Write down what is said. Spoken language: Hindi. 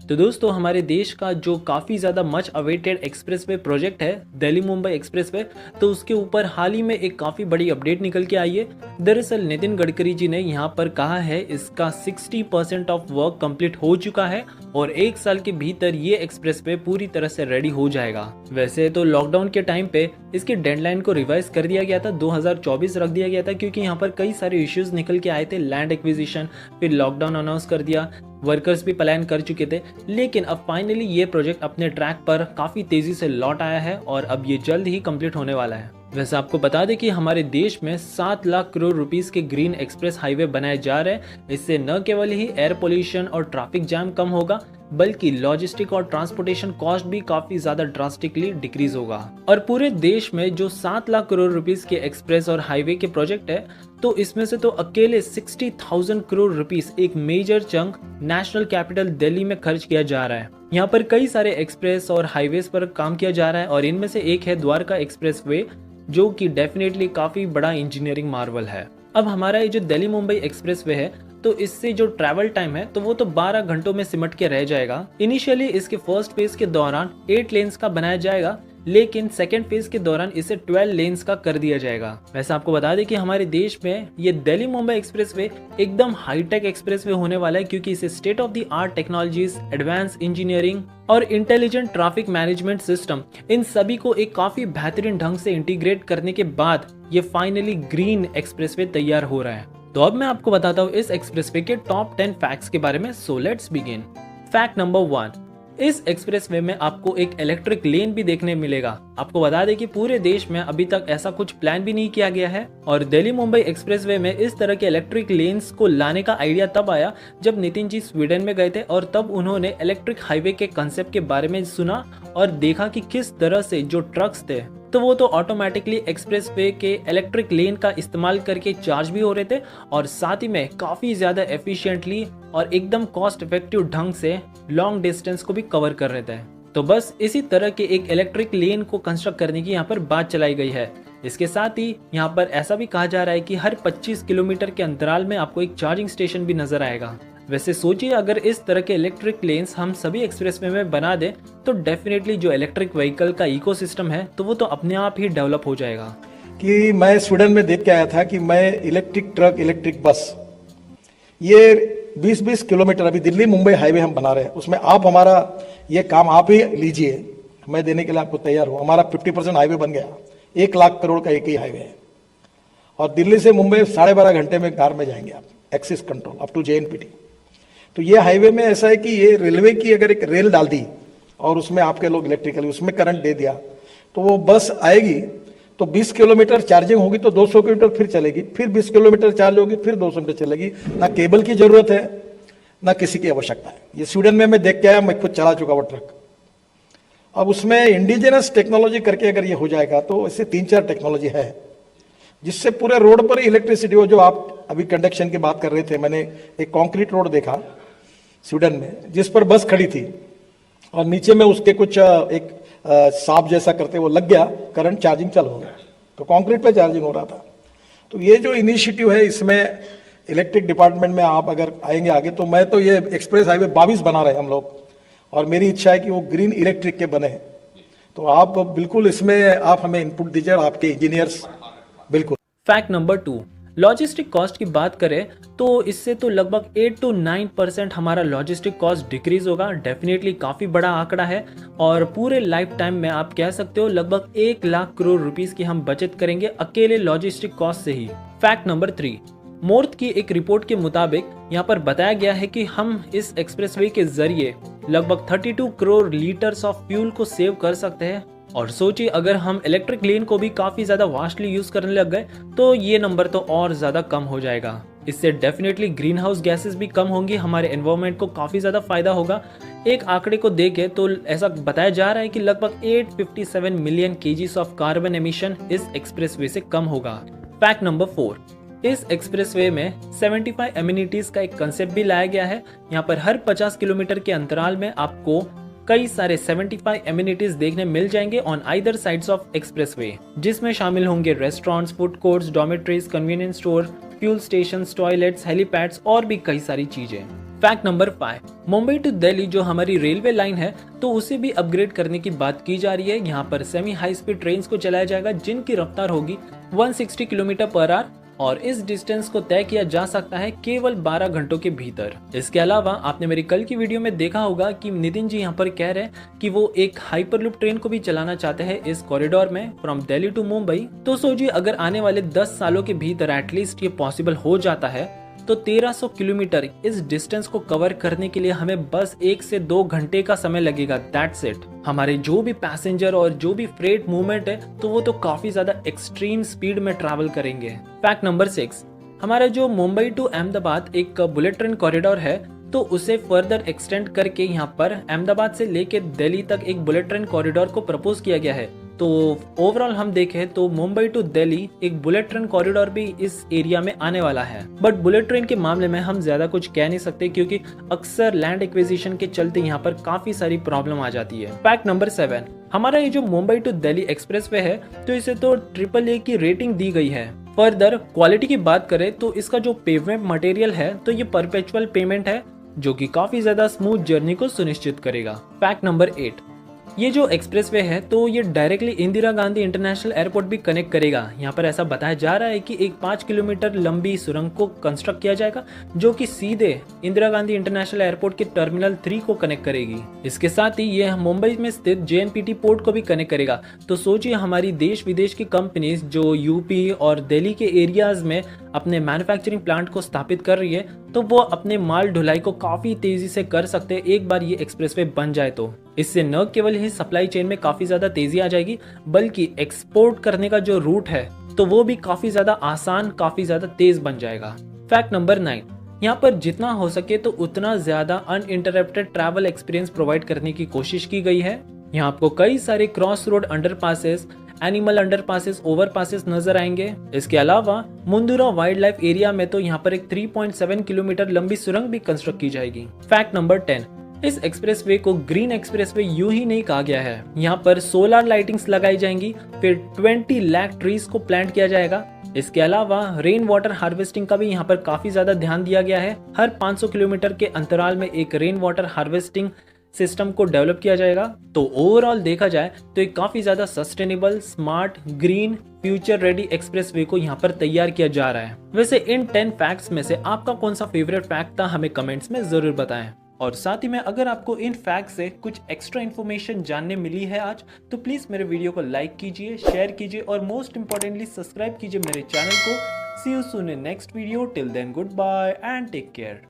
तो दोस्तों हमारे देश का जो काफ़ी ज़्यादा मच अवेटेड एक्सप्रेसवे प्रोजेक्ट है दिल्ली मुंबई एक्सप्रेसवे, तो उसके ऊपर हाल ही में एक काफ़ी बड़ी अपडेट निकल के आई है। दरअसल नितिन गडकरी जी ने यहाँ पर कहा है इसका 60% ऑफ वर्क कंप्लीट हो चुका है और 1 साल के भीतर ये एक्सप्रेसवे पूरी तरह से रेडी हो जाएगा। वैसे तो लॉकडाउन के टाइम पे इसकी डेडलाइन को रिवाइज कर दिया गया था, 2024 रख दिया गया था, क्योंकि यहाँ पर कई सारे इश्यूज निकल के आए थे। लैंड एक्विजिशन, फिर लॉकडाउन अनाउंस कर दिया, वर्कर्स भी प्लान कर चुके थे, लेकिन अब फाइनली ये प्रोजेक्ट अपने ट्रैक पर काफ़ी तेज़ी से लौट आया है और अब ये जल्द ही कंप्लीट होने वाला है। वैसे आपको बता दें कि हमारे देश में 7 लाख करोड़ रुपीस के ग्रीन एक्सप्रेस हाईवे बनाए जा रहे हैं। इससे न केवल ही एयर पोल्यूशन और ट्रैफिक जैम कम होगा, बल्कि लॉजिस्टिक और ट्रांसपोर्टेशन कॉस्ट भी काफी ज्यादा ड्रास्टिकली डिक्रीज होगा। और पूरे देश में जो 7 लाख करोड़ रुपीस के एक्सप्रेस और हाईवे के प्रोजेक्ट है, तो इसमें से तो अकेले 60,000 करोड़ रुपीस एक major chunk national capital Delhi में खर्च किया जा रहा है। यहाँ पर कई सारे एक्सप्रेस और हाईवेज पर काम किया जा रहा है और इनमें से एक है द्वारका एक्सप्रेसवे, जो कि डेफिनेटली काफी बड़ा इंजीनियरिंग मार्वल है। अब हमारा ये जो दिल्ली मुंबई एक्सप्रेसवे है, तो इससे जो ट्रैवल टाइम है तो वो तो 12 घंटों में सिमट के रह जाएगा। इनिशियली इसके फर्स्ट फेज के दौरान 8 लेन्स का बनाया जाएगा, लेकिन सेकेंड फेज के दौरान इसे 12 लेन्स का कर दिया जाएगा। वैसे आपको बता दें कि हमारे देश में ये दिल्ली मुंबई एक्सप्रेसवे एकदम हाईटेक एक्सप्रेसवे होने वाला है, क्योंकि इसे state of the art technologies, advance engineering और इंटेलिजेंट ट्रैफिक मैनेजमेंट सिस्टम, इन सभी को एक काफी बेहतरीन ढंग से इंटीग्रेट करने के बाद ये फाइनली ग्रीन एक्सप्रेसवे तैयार हो रहा है। तो अब मैं आपको बताता हूँ इस एक्सप्रेसवे के टॉप 10 फैक्ट्स के बारे में। So let's begin. Fact number 1, इस एक्सप्रेसवे में आपको एक इलेक्ट्रिक लेन भी देखने मिलेगा। आपको बता दें कि पूरे देश में अभी तक ऐसा कुछ प्लान भी नहीं किया गया है और दिल्ली मुंबई एक्सप्रेसवे में इस तरह के इलेक्ट्रिक लेन्स को लाने का आइडिया तब आया जब नितिन जी स्वीडन में गए थे और तब उन्होंने इलेक्ट्रिक हाईवे के कंसेप्ट के बारे में सुना और देखा कि किस तरह से जो ट्रक्स थे तो वो तो ऑटोमेटिकली एक्सप्रेसवे के इलेक्ट्रिक लेन का इस्तेमाल करके चार्ज भी हो रहे थे और साथ ही में काफी ज्यादा एफिशिएंटली और एकदम कॉस्ट इफेक्टिव ढंग से लॉन्ग डिस्टेंस को भी कवर कर रहे थे। तो बस इसी तरह के एक इलेक्ट्रिक लेन को कंस्ट्रक्ट करने की यहाँ पर बात चलाई गई है। इसके साथ ही यहाँ पर ऐसा भी कहा जा रहा है कि हर 25 किलोमीटर के अंतराल में आपको एक चार्जिंग स्टेशन भी नजर आएगा। वैसे सोचिए, अगर इस तरह के इलेक्ट्रिक लेन्स हम सभी एक्सप्रेसवे में बना दें तो डेफिनेटली जो इलेक्ट्रिक व्हीकल का इकोसिस्टम है तो वो तो अपने आप ही डेवलप हो जाएगा। कि मैं स्वीडन में देख के आया था कि मैं इलेक्ट्रिक ट्रक, इलेक्ट्रिक बस, ये 20-20 किलोमीटर अभी दिल्ली मुंबई हाईवे हम बना रहे हैं, उसमें आप हमारा ये काम आप ही लीजिए, मैं देने के लिए आपको तैयार हूँ। हमारा 50% हाईवे बन गया, 1 लाख करोड़ का एक ही हाईवे है और दिल्ली से मुंबई 12.5 घंटे में कार में जाएंगे आप, access control up to JNPT। तो ये हाईवे में ऐसा है कि ये रेलवे की अगर एक रेल डाल दी और उसमें आपके लोग इलेक्ट्रिकली उसमें करंट दे दिया तो वो बस आएगी, तो 20 किलोमीटर चार्जिंग होगी तो 200 किलोमीटर फिर चलेगी, फिर 20 किलोमीटर चार्ज होगी, फिर 200 मीटर चलेगी। ना केबल की जरूरत है ना किसी की आवश्यकता है। ये स्वीडन में मैं देख के आया, मैं खुद चला चुका वो ट्रक। अब उसमें इंडिजिनस टेक्नोलॉजी करके अगर ये हो जाएगा तो इससे 3-4 टेक्नोलॉजी है जिससे पूरे रोड पर इलेक्ट्रिसिटी हो। जो आप अभी कंडक्शन की बात कर रहे थे, मैंने एक कॉन्क्रीट रोड देखा स्वीडन में जिस पर बस खड़ी थी और नीचे में उसके कुछ एक सांप जैसा करते वो लग गया, करंट चार्जिंग चल हो गया, तो कंक्रीट पे चार्जिंग हो रहा था। तो ये जो इनिशिएटिव है इसमें इलेक्ट्रिक डिपार्टमेंट में आप अगर आएंगे आगे, तो मैं तो ये एक्सप्रेस हाईवे 22 बना रहे हैं हम लोग और मेरी इच्छा है कि वो ग्रीन इलेक्ट्रिक के बने। तो आप बिल्कुल इसमें आप हमें इनपुट दीजिए, आपके इंजीनियर्स बिल्कुल। फैक्ट नंबर 2, लॉजिस्टिक कॉस्ट की बात करें तो इससे तो लगभग 8 to 9% हमारा लॉजिस्टिक कॉस्ट डिक्रीज होगा। डेफिनेटली काफी बड़ा आंकड़ा है और पूरे लाइफ टाइम में आप कह सकते हो लगभग 1 लाख करोड़ रुपीस की हम बचत करेंगे अकेले लॉजिस्टिक कॉस्ट से ही। फैक्ट नंबर 3, मोर्थ की एक रिपोर्ट के मुताबिक यहाँ पर बताया गया है कि हम इस एक्सप्रेसवे के जरिए लगभग 32 करोड़ लीटर्स ऑफ फ्यूल को सेव कर सकते हैं। और सोचिए, अगर हम इलेक्ट्रिक लेन को भी काफी ज्यादा वास्टली यूज करने लग गए तो ये नंबर तो और ज्यादा कम हो जाएगा। इससे डेफिनेटली ग्रीन हाउस गैसेस भी कम होंगी, हमारे एनवायरनमेंट को काफी ज्यादा फायदा होगा। एक आंकड़े को देखे तो ऐसा बताया जा रहा है कि लगभग 857 million KGs of carbon emission इस एक्सप्रेसवे से कम होगा। फैक्ट नंबर 4, इस एक्सप्रेसवे में 75 एमिनिटीज का एक कंसेप्ट भी लाया गया है। यहाँ पर हर 50 किलोमीटर के अंतराल में आपको कई सारे 75 एमिनिटीज देखने मिल जाएंगे on either sides of expressway, जिसमें शामिल होंगे restaurants, food courts, dormitories, convenience store, fuel stations, toilets, helipads और भी कई सारी चीजें। Fact number 5, Mumbai to Delhi जो हमारी रेलवे लाइन है तो उसे भी अपग्रेड करने की बात की जा रही है। यहाँ पर सेमी हाई स्पीड ट्रेन को चलाया जाएगा जिनकी रफ्तार होगी 160 किलोमीटर पर आवर और इस डिस्टेंस को तय किया जा सकता है केवल 12 घंटों के भीतर। इसके अलावा आपने मेरी कल की वीडियो में देखा होगा कि नितिन जी यहाँ पर कह रहे हैं कि वो एक हाइपरलूप ट्रेन को भी चलाना चाहते हैं इस कॉरिडोर में फ्रॉम दिल्ली टू मुंबई। तो सोचिए अगर आने वाले 10 सालों के भीतर एटलीस्ट ये पॉसिबल हो जाता है तो 1300 किलोमीटर इस डिस्टेंस को कवर करने के लिए हमें बस 1 से 2 घंटे का समय लगेगा। That's it. हमारे जो भी पैसेंजर और जो भी फ्रेट मूवमेंट है तो वो तो काफी ज्यादा एक्सट्रीम स्पीड में ट्रैवल करेंगे। फैक्ट नंबर 6, हमारा जो मुंबई टू अहमदाबाद एक बुलेट ट्रेन कॉरिडोर है तो उसे फर्दर एक्सटेंड करके यहाँ पर अहमदाबाद से लेके दिल्ली तक एक बुलेट ट्रेन कॉरिडोर को प्रपोज किया गया है। तो ओवरऑल हम देखें तो मुंबई टू दिल्ली एक बुलेट ट्रेन कॉरिडोर भी इस एरिया में आने वाला है। बट बुलेट ट्रेन के मामले में हम ज्यादा कुछ कह नहीं सकते क्योंकि अक्सर लैंड एक्विजिशन के चलते यहाँ पर काफी सारी प्रॉब्लम आ जाती है। फैक्ट नंबर 7, हमारा ये जो मुंबई टू दिल्ली एक्सप्रेसवे है तो इसे तो AAA की रेटिंग दी गई है। फर्दर क्वालिटी की बात करें तो इसका जो पेवमेंट मटेरियल है तो ये परपेचुअल पेमेंट है जो कि काफी ज्यादा स्मूथ जर्नी को सुनिश्चित करेगा। फैक्ट नंबर 8, ये जो एक्सप्रेसवे है तो ये directly Indira Gandhi international airport भी कनेक्ट करेगा। यहाँ पर ऐसा बताया जा रहा है कि एक 5 किलोमीटर लंबी सुरंग को कंस्ट्रक्ट किया जाएगा जो कि सीधे इंदिरा गांधी इंटरनेशनल एयरपोर्ट के टर्मिनल 3 को कनेक्ट करेगी। इसके साथ ही ये मुंबई में स्थित JNPT पोर्ट को भी कनेक्ट करेगा। तो सोचिए हमारी देश विदेश की कंपनीज जो यूपी और दिल्ली के एरियाज में अपने मैन्युफैक्चरिंग प्लांट को स्थापित कर रही है तो वो अपने माल ढुलाई को काफी तेजी से कर सकते हैं एक बार ये एक्सप्रेसवे बन जाए तो। इससे न केवल ही सप्लाई चेन में काफी ज्यादा तेजी आ जाएगी बल्कि एक्सपोर्ट करने का जो रूट है तो वो भी काफी ज्यादा आसान, काफी ज्यादा तेज बन जाएगा। फैक्ट नंबर 9, यहाँ पर जितना हो सके तो उतना ज्यादा अनइंटरप्टेड ट्रैवल एक्सपीरियंस प्रोवाइड करने की कोशिश की गई है। यहाँ आपको कई सारे cross road underpasses, animal underpasses, overpasses नजर आएंगे। इसके अलावा मुंदुरा वाइल्ड लाइफ एरिया में तो यहाँ पर एक 3.7 किलोमीटर लंबी सुरंग भी कंस्ट्रक्ट की जाएगी। फैक्ट नंबर 10, इस एक्सप्रेसवे को ग्रीन एक्सप्रेसवे यूं ही नहीं कहा गया है। यहाँ पर सोलर लाइटिंग्स लगाई जाएंगी, फिर 20 लाख ट्रीज को प्लांट किया जाएगा। इसके अलावा रेन वाटर हार्वेस्टिंग का भी यहाँ पर काफी ज्यादा ध्यान दिया गया है। हर 500 किलोमीटर के अंतराल में एक रेन वाटर हार्वेस्टिंग सिस्टम को डेवलप किया जाएगा। तो ओवरऑल देखा जाए तो एक काफी ज्यादा sustainable, smart, green, future ready expressway को यहाँ पर तैयार किया जा रहा है। वैसे इन 10 फैक्ट्स में से आपका कौन सा फेवरेट फैक्ट था हमें कमेंट्स में जरूर बताएं। और साथ ही में अगर आपको इन फैक्ट से कुछ एक्स्ट्रा इन्फॉर्मेशन जानने मिली है आज तो प्लीज मेरे वीडियो को लाइक कीजिए, शेयर कीजिए और मोस्ट इंपॉर्टेंटली सब्सक्राइब कीजिए मेरे चैनल को। See you soon in next video. Till then goodbye and take care.